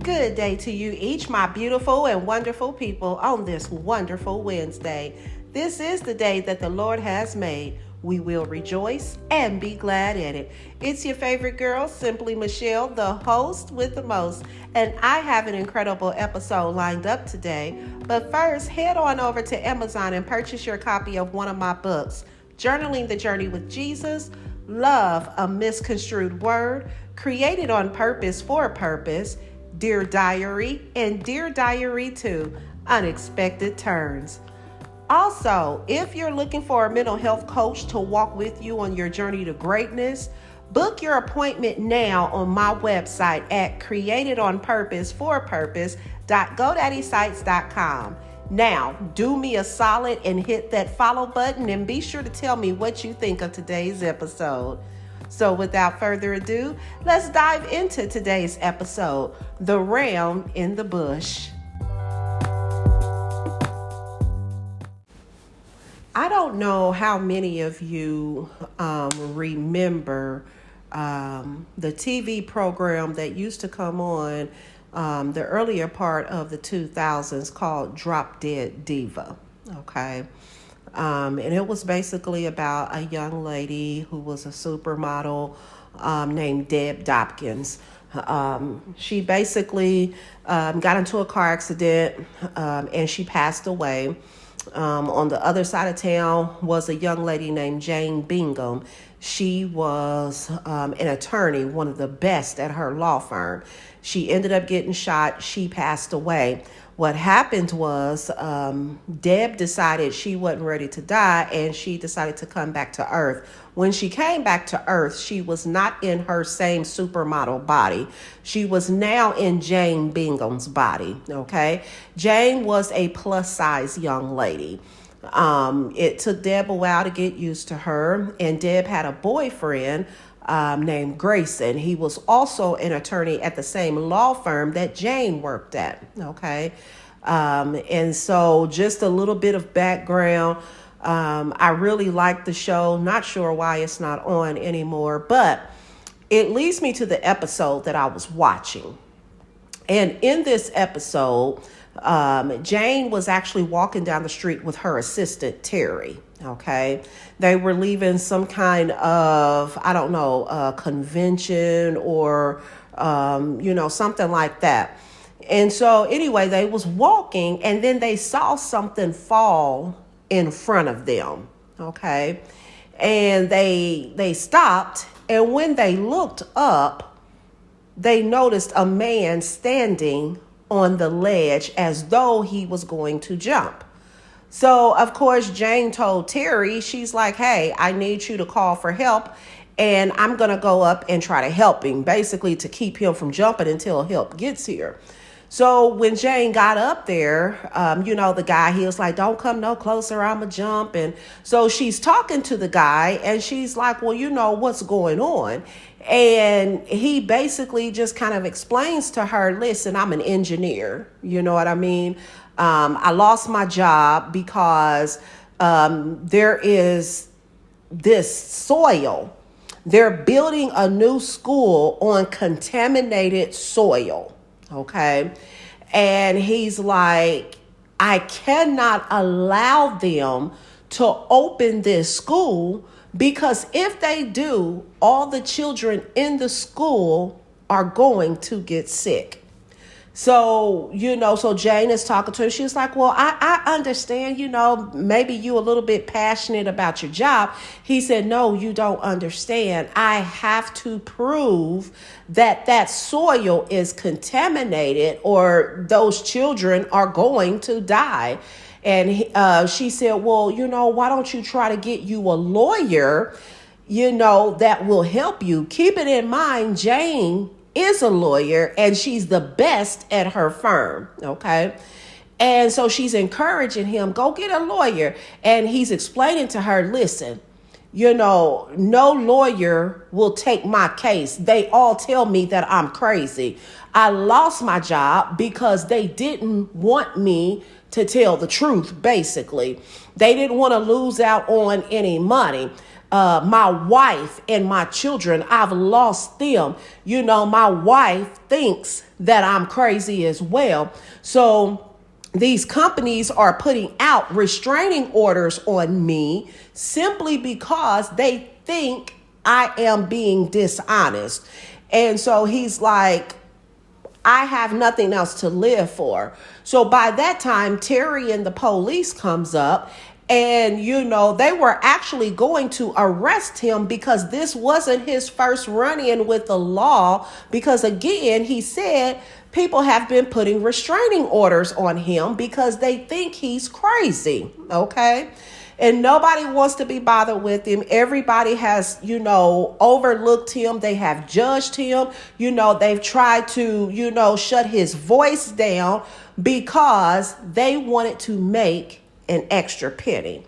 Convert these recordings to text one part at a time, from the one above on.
Good day to you each, my beautiful and wonderful people, on this wonderful Wednesday. This is the day that the Lord has made. We will rejoice and be glad in it. It's your favorite girl, Simply Michelle, the host with the most. And I have an incredible episode lined up today. But first, head on over to Amazon and purchase your copy of one of my books, Journaling the Journey with Jesus, Love, a Misconstrued Word, Created on Purpose for a Purpose, Dear Diary, and Dear Diary 2, Unexpected Turns. Also, if you're looking for a mental health coach to walk with you on your journey to greatness, book your appointment now on my website at createdonpurpose4purpose.godaddysite.com. Now, do me a solid and hit that follow button and be sure to tell me what you think of today's episode. So without further ado, let's dive into today's episode, The Ram in the Bush. I don't know how many of you remember the TV program that used to come on the earlier part of the 2000s called Drop Dead Diva, okay? And it was basically about a young lady who was a supermodel named Deb Dopkins. She basically got into a car accident and she passed away. On the other side of town was a young lady named Jane Bingham. She was an attorney, one of the best at her law firm. She ended up getting shot. She passed away. What happened was Deb decided she wasn't ready to die, and she decided to come back to Earth. When she came back to Earth, she was not in her same supermodel body. She was now in Jane Bingham's body, okay? Jane was a plus-size young lady. It took Deb a while to get used to her, and Deb had a boyfriend named Grayson. He was also an attorney at the same law firm that Jane worked at, okay? And so just a little bit of background. I really liked the show. Not sure why it's not on anymore, but it leads me to the episode that I was watching. And in this episode, Jane was actually walking down the street with her assistant, Terry. Okay. They were leaving some kind of, convention or, something like that. And so anyway, they was walking and then they saw something fall in front of them. Okay. And they stopped. And when they looked up, they noticed a man standing on the ledge as though he was going to jump. So, of course, Jane told Terry, she's like, hey, I need you to call for help, and I'm going to go up and try to help him, basically to keep him from jumping until help gets here. So when Jane got up there, the guy, he was like, don't come no closer, I'm a jump. And so she's talking to the guy, and she's like, well, what's going on? And he basically just kind of explains to her, listen, I'm an engineer. You know what I mean? I lost my job because there is this soil. They're building a new school on contaminated soil. Okay. And he's like, I cannot allow them to open this school because if they do, all the children in the school are going to get sick. So, so Jane is talking to her. She's like, well, I understand, maybe you a little bit passionate about your job. He said, no, you don't understand. I have to prove that soil is contaminated or those children are going to die. And she said, well, why don't you try to get you a lawyer, that will help you. Keep it in mind, Jane is a lawyer and she's the best at her firm. Okay. And so she's encouraging him, go get a lawyer. And he's explaining to her, listen, no lawyer will take my case. They all tell me that I'm crazy. I lost my job because they didn't want me to tell the truth, basically. They didn't want to lose out on any money. My wife and my children, I've lost them. My wife thinks that I'm crazy as well. So these companies are putting out restraining orders on me simply because they think I am being dishonest. And so he's like, I have nothing else to live for. So by that time, Terry and the police comes up, and, they were actually going to arrest him because this wasn't his first run-in with the law. Because again, he said people have been putting restraining orders on him because they think he's crazy. Okay. And nobody wants to be bothered with him. Everybody has, overlooked him. They have judged him. They've tried to, shut his voice down because they wanted to make an extra penny.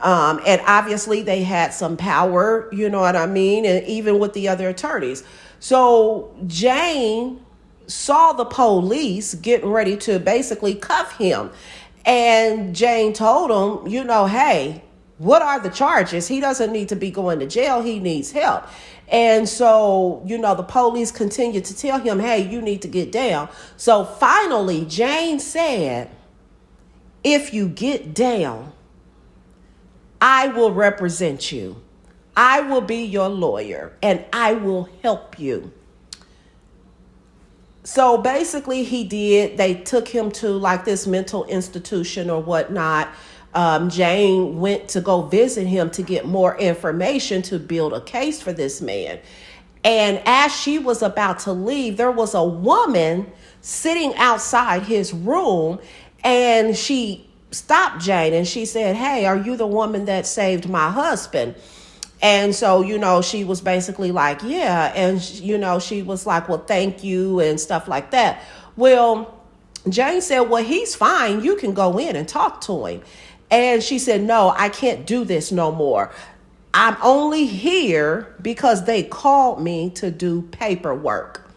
And obviously they had some power, you know what I mean? And even with the other attorneys. So Jane saw the police getting ready to basically cuff him. And Jane told him, hey, what are the charges? He doesn't need to be going to jail. He needs help. And so, the police continued to tell him, hey, you need to get down. So finally, Jane said, if you get down, I will represent you. I will be your lawyer and I will help you. So basically he did. They took him to like this mental institution or whatnot. Jane went to go visit him to get more information to build a case for this man. And as she was about to leave, there was a woman sitting outside his room, and she stopped Jane and she said, hey, are you the woman that saved my husband? And so, she was basically like, yeah. And, she was like, well, thank you and stuff like that. Well, Jane said, well, he's fine. You can go in and talk to him. And she said, no, I can't do this no more. I'm only here because they called me to do paperwork.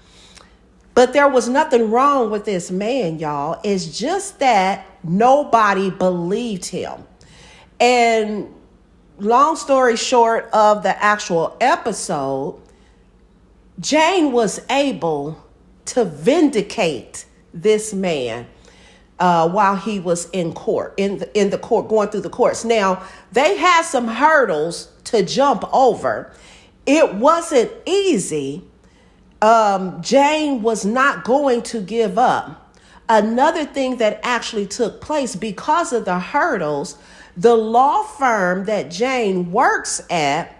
But there was nothing wrong with this man, y'all. It's just that nobody believed him. And long story short of the actual episode, Jane was able to vindicate this man while he was in court, in the court, going through the courts. Now, they had some hurdles to jump over. It wasn't easy. Jane was not going to give up. Another thing that actually took place because of the hurdles, the law firm that Jane works at,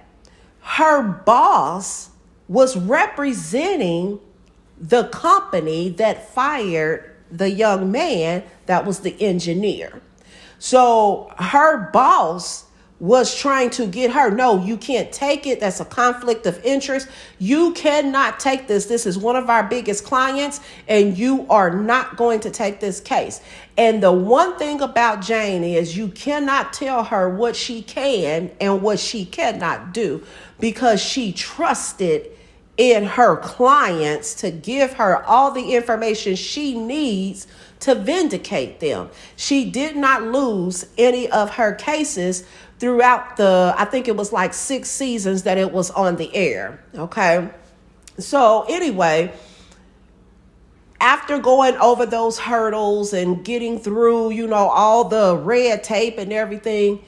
her boss was representing the company that fired the young man that was the engineer. So her boss was trying to get her, no, you can't take it. That's a conflict of interest. You cannot take this. This is one of our biggest clients, and you are not going to take this case. And the one thing about Jane is you cannot tell her what she can and what she cannot do, because she trusted in her clients to give her all the information she needs to vindicate them. She did not lose any of her cases throughout I think it was like 6 seasons that it was on the air. Okay. So anyway, after going over those hurdles and getting through, all the red tape and everything,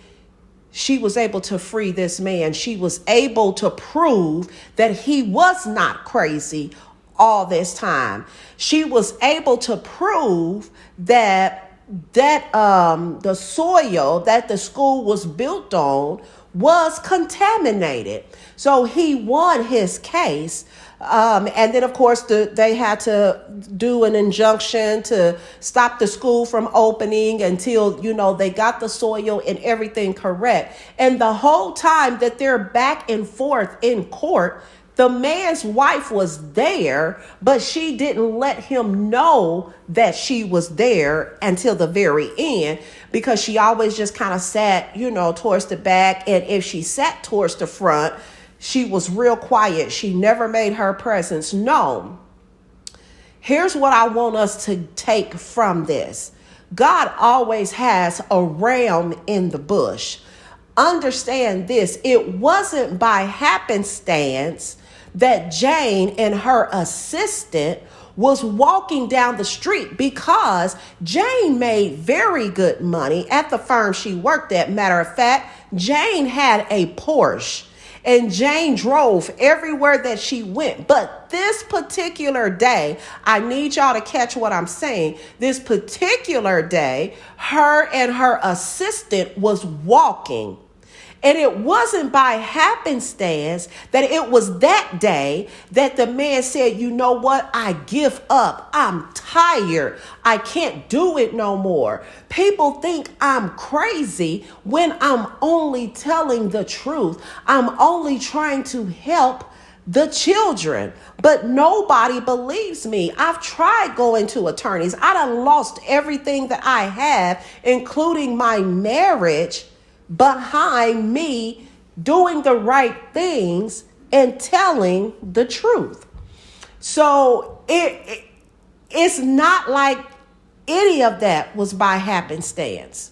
she was able to free this man. She was able to prove that he was not crazy all this time. She was able to prove that the soil that the school was built on was contaminated. So he won his case. And then, of course, they had to do an injunction to stop the school from opening until, they got the soil and everything correct. And the whole time that they're back and forth in court, the man's wife was there, but she didn't let him know that she was there until the very end, because she always just kind of sat, towards the back. And if she sat towards the front, she was real quiet. She never made her presence known. Here's what I want us to take from this. God always has a ram in the bush. understand this. It wasn't by happenstance that Jane and her assistant was walking down the street, because Jane made very good money at the firm she worked at. Matter of fact, Jane had a Porsche and Jane drove everywhere that she went. But this particular day, I need y'all to catch what I'm saying. This particular day, her and her assistant was walking. And it wasn't by happenstance that it was that day that the man said, you know what? I give up. I'm tired. I can't do it no more. People think I'm crazy when I'm only telling the truth. I'm only trying to help the children, but nobody believes me. I've tried going to attorneys. I done lost everything that I have, including my marriage, behind me doing the right things and telling the truth. So it's not like any of that was by happenstance.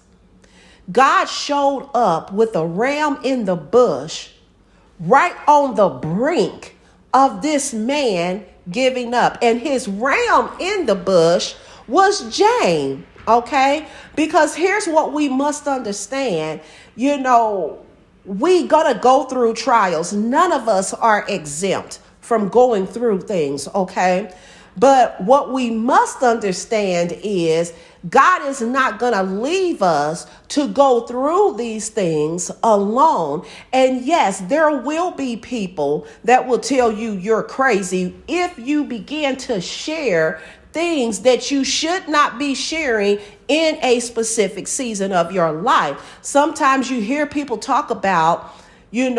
God showed up with a ram in the bush right on the brink of this man giving up. And his ram in the bush was Jane. Okay, because here's what we must understand. We gotta go through trials. None of us are exempt from going through things. Okay, but what we must understand is God is not gonna leave us to go through these things alone. And yes, there will be people that will tell you you're crazy if you begin to share things that you should not be sharing in a specific season of your life. Sometimes you hear people talk about, you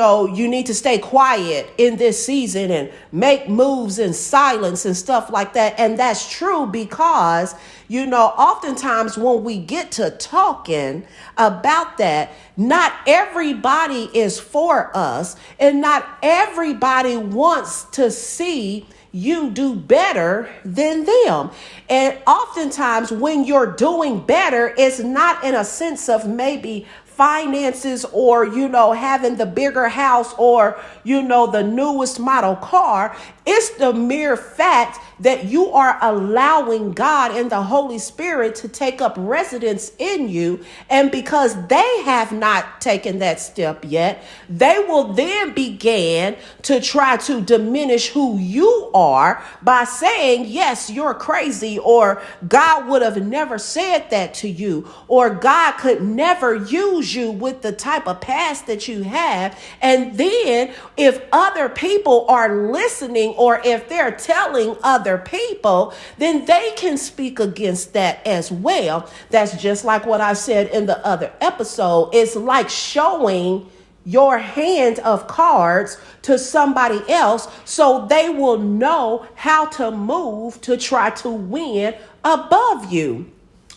need to stay quiet in this season and make moves in silence and stuff like that. And that's true because, oftentimes when we get to talking about that, not everybody is for us and not everybody wants to see you do better than them. And oftentimes when you're doing better, it's not in a sense of maybe finances or, having the bigger house or, the newest model car. It's the mere fact that you are allowing God and the Holy Spirit to take up residence in you. And because they have not taken that step yet, they will then begin to try to diminish who you are by saying, yes, you're crazy, or God would have never said that to you, or God could never use you with the type of past that you have. And then if other people are listening, or if they're telling other people, then they can speak against that as well. That's just like what I said in the other episode. It's like showing your hand of cards to somebody else so they will know how to move to try to win above you.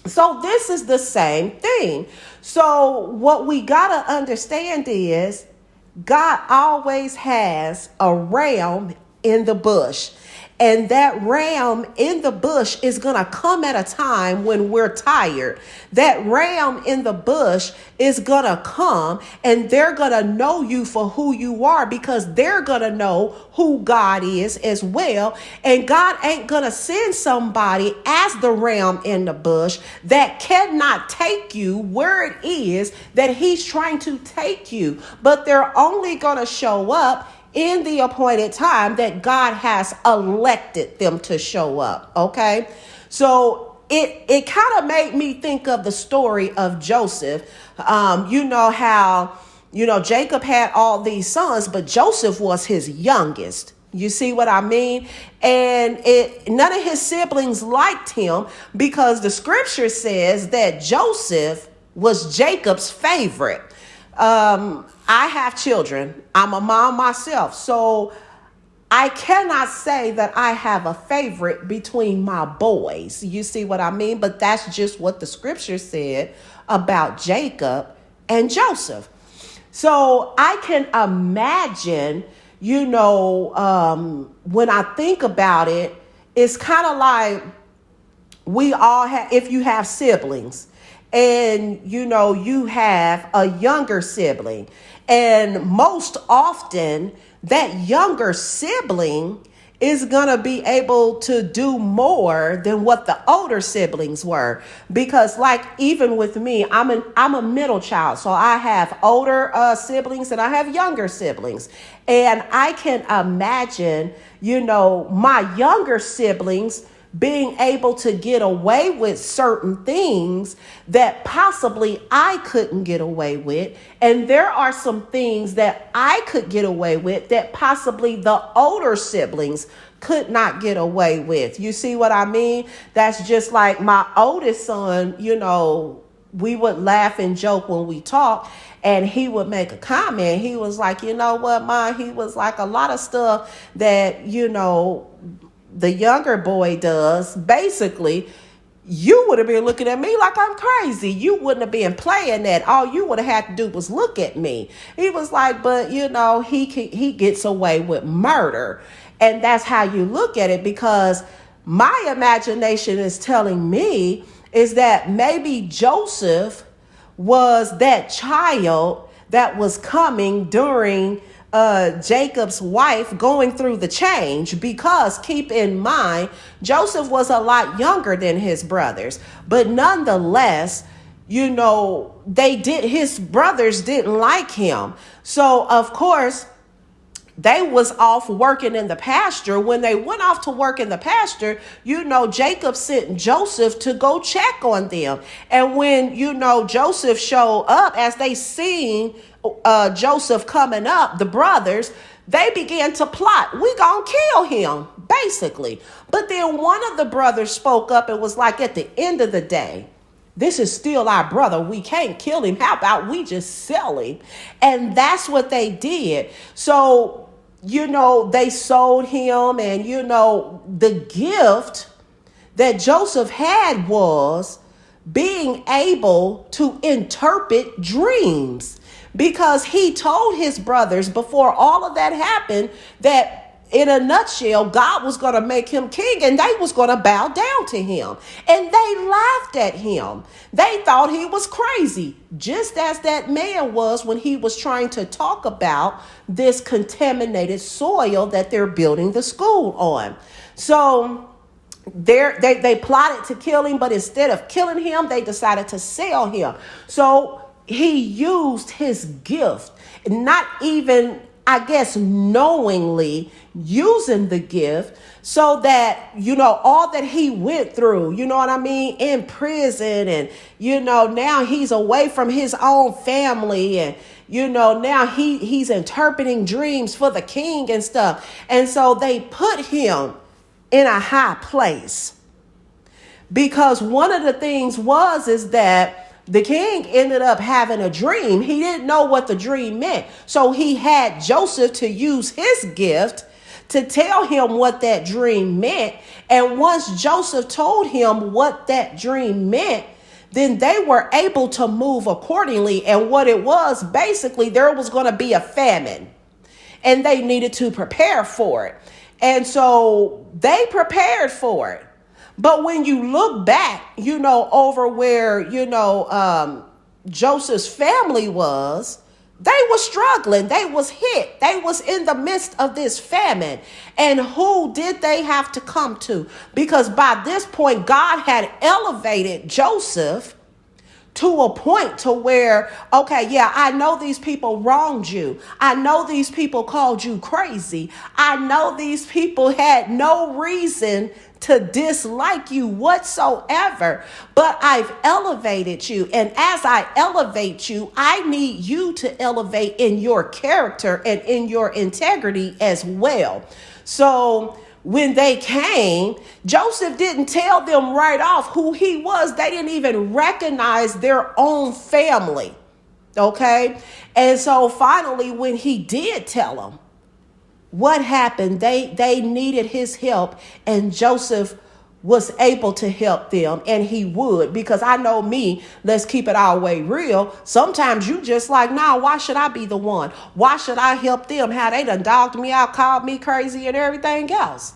So this is the same thing. So what we got to understand is God always has a ram in the bush. And that ram in the bush is going to come at a time when we're tired. That ram in the bush is going to come and they're going to know you for who you are, because they're going to know who God is as well. And God ain't going to send somebody as the ram in the bush that cannot take you where it is that he's trying to take you. But they're only going to show up in the appointed time that God has elected them to show up. Okay. So it kind of made me think of the story of Joseph. How, Jacob had all these sons, but Joseph was his youngest. You see what I mean? And none of his siblings liked him because the scripture says that Joseph was Jacob's favorite. I have children. I'm a mom myself. So I cannot say that I have a favorite between my boys. You see what I mean? But that's just what the scripture said about Jacob and Joseph. So I can imagine, when I think about it, it's kind of like we all have, if you have siblings, and you have a younger sibling. And most often that younger sibling is going to be able to do more than what the older siblings were. Because like, even with me, I'm a middle child. So I have older siblings and I have younger siblings. And I can imagine, my younger siblings being able to get away with certain things that possibly I couldn't get away with. And there are some things that I could get away with that possibly the older siblings could not get away with. You see what I mean? That's just like my oldest son, we would laugh and joke when we talk, and he would make a comment. He was like, you know what, Ma? He was like, a lot of stuff that, the younger boy does, basically, you would have been looking at me like I'm crazy. You wouldn't have been playing that. All you would have had to do was look at me. He was like, but he gets away with murder. And that's how you look at it, because my imagination is telling me is that maybe Joseph was that child that was coming during Jacob's wife going through the change, because keep in mind, Joseph was a lot younger than his brothers, but nonetheless, his brothers didn't like him. So of course, they was off working in the pasture. When they went off to work in the pasture, Jacob sent Joseph to go check on them. And when, Joseph showed up, as they seen Joseph coming up, the brothers, they began to plot. We gonna kill him, basically. But then one of the brothers spoke up and was like, at the end of the day, this is still our brother. We can't kill him. How about we just sell him? And that's what they did. So, they sold him, and, the gift that Joseph had was being able to interpret dreams, because he told his brothers before all of that happened that, in a nutshell, God was going to make him king and they was going to bow down to him. And they laughed at him. They thought he was crazy, just as that man was when he was trying to talk about this contaminated soil that they're building the school on. So they plotted to kill him, but instead of killing him, they decided to sell him. So he used his gift, not even, I guess, knowingly using the gift, so that, all that he went through, in prison, and, now he's away from his own family, and, now he's interpreting dreams for the king and stuff. And so they put him in a high place, because one of the things is that the king ended up having a dream. He didn't know what the dream meant. So he had Joseph to use his gift to tell him what that dream meant. And once Joseph told him what that dream meant, then they were able to move accordingly. And what it was, basically, there was going to be a famine, and they needed to prepare for it. And so they prepared for it. But when you look back, over where, Joseph's family was, they were struggling. They was hit. They was in the midst of this famine. And who did they have to come to? Because by this point, God had elevated Joseph to a point to where, okay, yeah, I know these people wronged you. I know these people called you crazy. I know these people had no reason to dislike you whatsoever, but I've elevated you. And as I elevate you, I need you to elevate in your character and in your integrity as well. So when they came, Joseph didn't tell them right off who he was. They didn't even recognize their own family. Okay. And so finally, when he did tell them, what happened? They needed his help, and Joseph was able to help them, and he would, because I know me, let's keep it our way real. Sometimes you just like, nah, why should I be the one? Why should I help them? How they done dogged me out, called me crazy and everything else.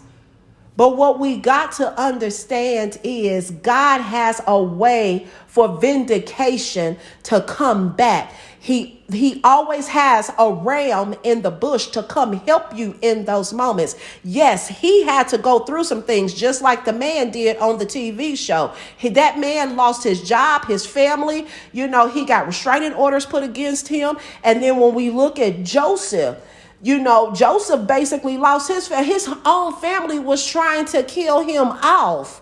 But what we got to understand is God has a way for vindication to come back. He always has a ram in the bush to come help you in those moments. Yes, he had to go through some things just like the man did on the TV show. That man lost his job, his family, he got restraining orders put against him. And then when we look at Joseph, Joseph basically lost his own family was trying to kill him off.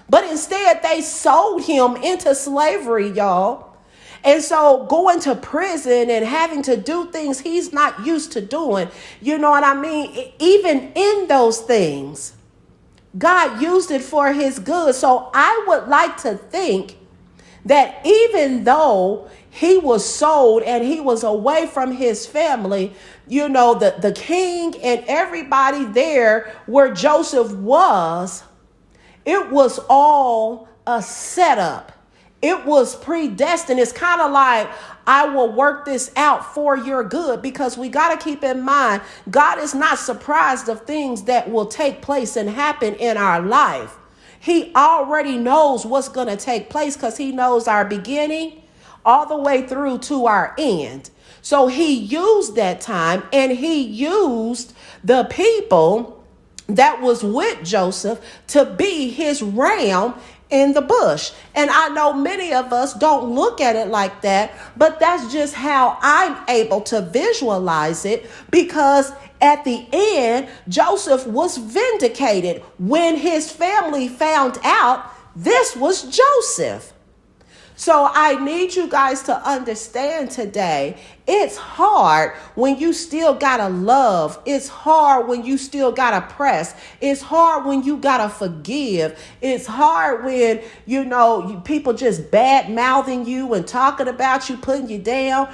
But instead they sold him into slavery, y'all. And so going to prison and having to do things he's not used to doing, you know what I mean? Even in those things, God used it for his good. So I would like to think that even though he was sold and he was away from his family, the king and everybody there where Joseph was, it was all a setup. It was predestined. It's kind of like, I will work this out for your good, because we got to keep in mind, God is not surprised of things that will take place and happen in our life. He already knows what's going to take place because he knows our beginning all the way through to our end. So he used that time, and he used the people that was with Joseph to be his ram in the bush. And I know many of us don't look at it like that, but that's just how I'm able to visualize it, because at the end, Joseph was vindicated when his family found out this was Joseph. So I need you guys to understand today, it's hard when you still gotta love. It's hard when you still gotta press. It's hard when you gotta forgive. It's hard when, people just bad mouthing you and talking about you, putting you down.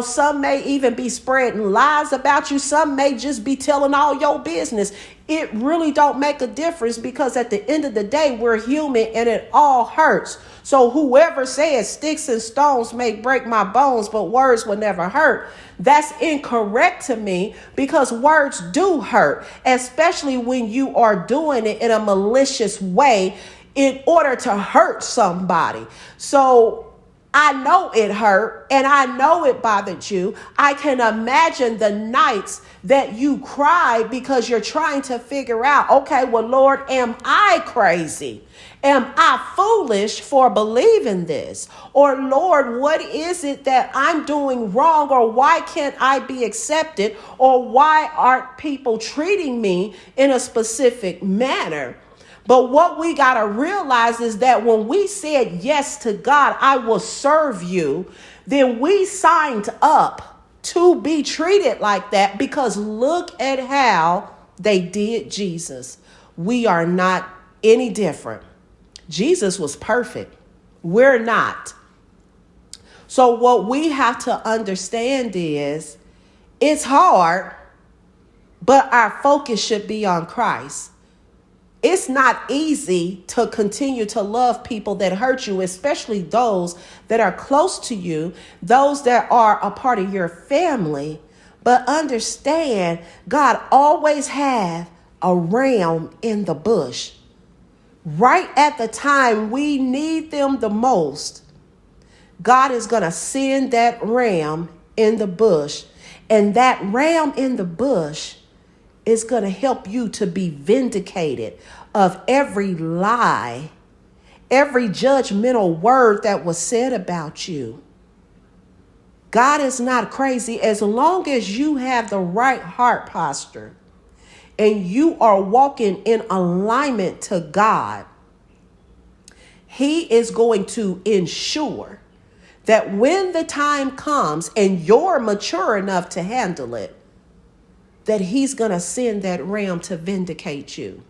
Some may even be spreading lies about you. Some may just be telling all your business. It really don't make a difference, because at the end of the day, we're human and it all hurts. So whoever says sticks and stones may break my bones, but words will never hurt, that's incorrect to me, because words do hurt, especially when you are doing it in a malicious way in order to hurt somebody. So I know it hurt and I know it bothered you. I can imagine the nights that you cried because you're trying to figure out, okay, well, Lord, am I crazy? Am I foolish for believing this? Or Lord, what is it that I'm doing wrong? Or why can't I be accepted? Or why aren't people treating me in a specific manner? But what we got to realize is that when we said yes to God, I will serve you, then we signed up to be treated like that, because look at how they did Jesus. We are not any different. Jesus was perfect. We're not. So what we have to understand is it's hard, but our focus should be on Christ. It's not easy to continue to love people that hurt you, especially those that are close to you, those that are a part of your family. But understand, God always has a ram in the bush. Right at the time we need them the most, God is going to send that ram in the bush. And that ram in the bush is going to help you to be vindicated of every lie, every judgmental word that was said about you. God is not crazy. As long as you have the right heart posture and you are walking in alignment to God, He is going to ensure that when the time comes and you're mature enough to handle it, that He's going to send that ram to vindicate you.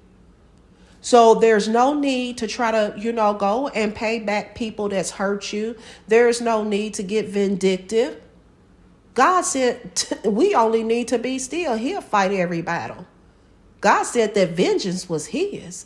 So there's no need to try to, go and pay back people that's hurt you. There's no need to get vindictive. God said we only need to be still. He'll fight every battle. God said that vengeance was His,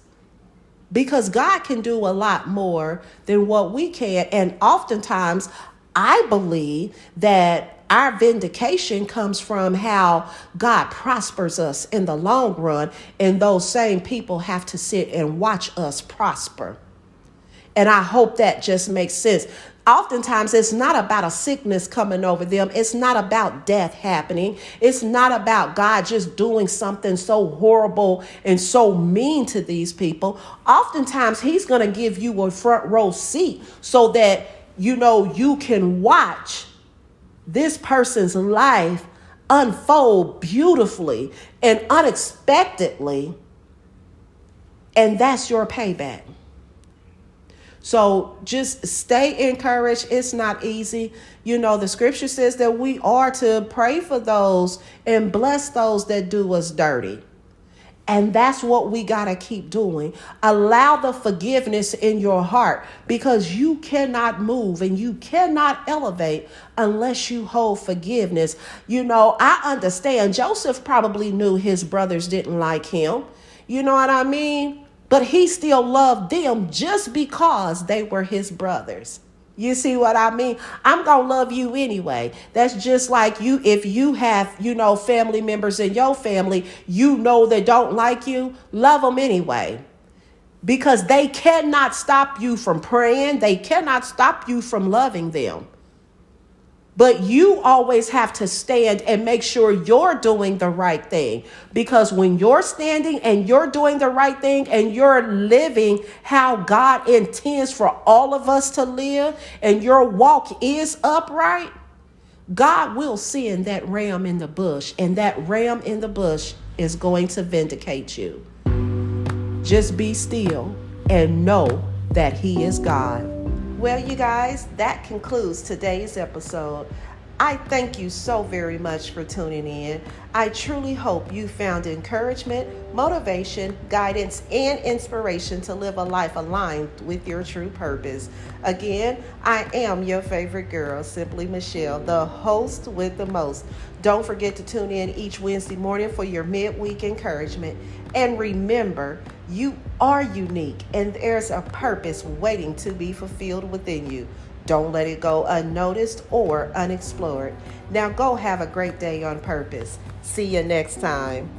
because God can do a lot more than what we can. And oftentimes I believe that our vindication comes from how God prospers us in the long run. And those same people have to sit and watch us prosper. And I hope that just makes sense. Oftentimes, it's not about a sickness coming over them. It's not about death happening. It's not about God just doing something so horrible and so mean to these people. Oftentimes, he's going to give you a front row seat so that, you can watch this person's life unfold beautifully and unexpectedly. And that's your payback. So just stay encouraged. It's not easy. The scripture says that we are to pray for those and bless those that do us dirty. And that's what we got to keep doing. Allow the forgiveness in your heart, because you cannot move and you cannot elevate unless you hold forgiveness. I understand Joseph probably knew his brothers didn't like him. You know what I mean? But he still loved them just because they were his brothers. You see what I mean? I'm going to love you anyway. That's just like you. If you have, family members in your family, that don't like you, love them anyway. Because they cannot stop you from praying. They cannot stop you from loving them. But you always have to stand and make sure you're doing the right thing. Because when you're standing and you're doing the right thing and you're living how God intends for all of us to live, and your walk is upright, God will send that ram in the bush, and that ram in the bush is going to vindicate you. Just be still and know that he is God. Well, you guys, that concludes today's episode. I thank you so very much for tuning in. I truly hope you found encouragement, motivation, guidance, and inspiration to live a life aligned with your true purpose. Again, I am your favorite girl, Simply Michelle, the host with the most. Don't forget to tune in each Wednesday morning for your midweek encouragement. And remember, you are unique and there's a purpose waiting to be fulfilled within you. Don't let it go unnoticed or unexplored. Now go have a great day on purpose. See you next time.